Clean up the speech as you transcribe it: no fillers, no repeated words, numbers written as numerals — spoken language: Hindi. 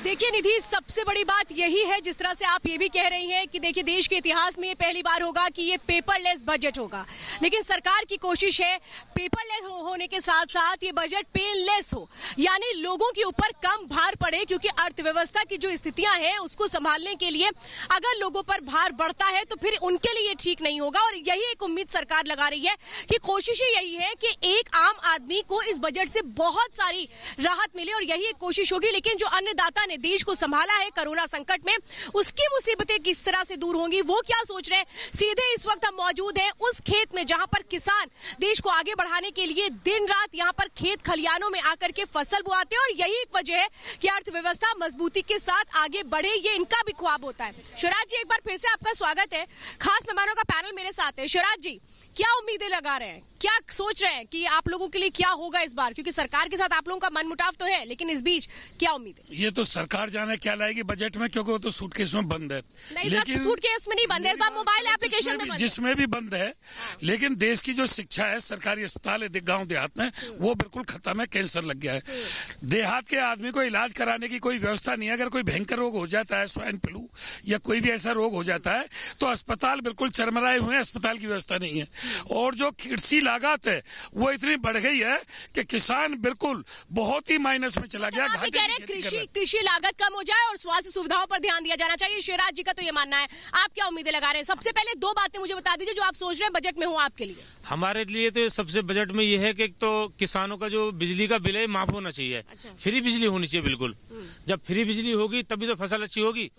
देखिए निधि, सबसे बड़ी बात यही है, जिस तरह से आप ये भी कह रही हैं कि देखिए देश के इतिहास में ये पहली बार होगा कि ये पेपरलेस बजट होगा, लेकिन सरकार की कोशिश है पेपरलेस होने के साथ साथ ये बजट पेनलेस हो, यानी लोगों के ऊपर कम भार पड़े, क्योंकि अर्थव्यवस्था की जो स्थितियां हैं उसको संभालने के लिए अगर लोगों पर भार बढ़ता है तो फिर उनके लिए ठीक नहीं होगा। और यही एक उम्मीद सरकार लगा रही है कि कोशिश यही है कि एक आम आदमी को इस बजट से बहुत सारी राहत मिले, और यही एक कोशिश होगी। लेकिन जो अन्नदाता ने देश को संभाला है कोरोना संकट में, उसकी मुसीबतें किस तरह से दूर होंगी, वो क्या सोच रहे हैं। सीधे इस वक्त हम मौजूद हैं उस खेत में जहां पर किसान देश को आगे बढ़ाने के लिए दिन रात यहां पर खेत खलियानों में आकर के फसल बोआते हैं, और यही एक वजह है कि अर्थव्यवस्था मजबूती के साथ आगे बढ़े, ये इनका भी ख्वाब होता है। शिवराज जी, एक बार फिर से आपका स्वागत है। खास मेहमानों का पैनल मेरे साथ है। शिवराज जी, क्या उम्मीदें लगा रहे हैं, क्या सोच रहे हैं कि आप लोगों के लिए क्या होगा इस बार, क्योंकि सरकार के साथ आप लोगों का मनमुटाव तो है, लेकिन इस बीच क्या उम्मीद है? ये तो सरकार जाने क्या लाएगी बजट में, क्योंकि वो तो सूटकेस में बंद है। नहीं, लेकिन सूटकेस में नहीं बंद है, मोबाइल एप्लीकेशन में बंद है। जिसमें भी बंद है, लेकिन देश की जो शिक्षा है, सरकारी अस्पताल है गांव देहात में, वो बिल्कुल खत्म है। कैंसर लग गया है। देहात के आदमी को इलाज कराने की कोई व्यवस्था नहीं है। अगर कोई भयंकर रोग हो जाता है, स्वाइन फ्लू या कोई भी ऐसा रोग हो जाता है, तो अस्पताल बिल्कुल चरमराए हुए हैं, अस्पताल की व्यवस्था नहीं है। और जो कृषि लागत है वो इतनी बढ़ गई है कि किसान बिल्कुल बहुत ही माइनस में चला गया। आप कह रहे हैं कृषि लागत कम हो जाए और स्वास्थ्य सुविधाओं पर ध्यान दिया जाना चाहिए। शिवराज जी का तो ये मानना है। आप क्या उम्मीदें लगा रहे हैं? सबसे पहले दो बातें मुझे बता दीजिए जो आप सोच रहे हैं बजट में हो आपके लिए। हमारे लिए तो सबसे बजट में ये है कि तो किसानों का जो बिजली का बिल है माफ होना चाहिए। अच्छा। फ्री बिजली होनी चाहिए बिल्कुल। जब फ्री बिजली होगी तभी तो फसल अच्छी होगी।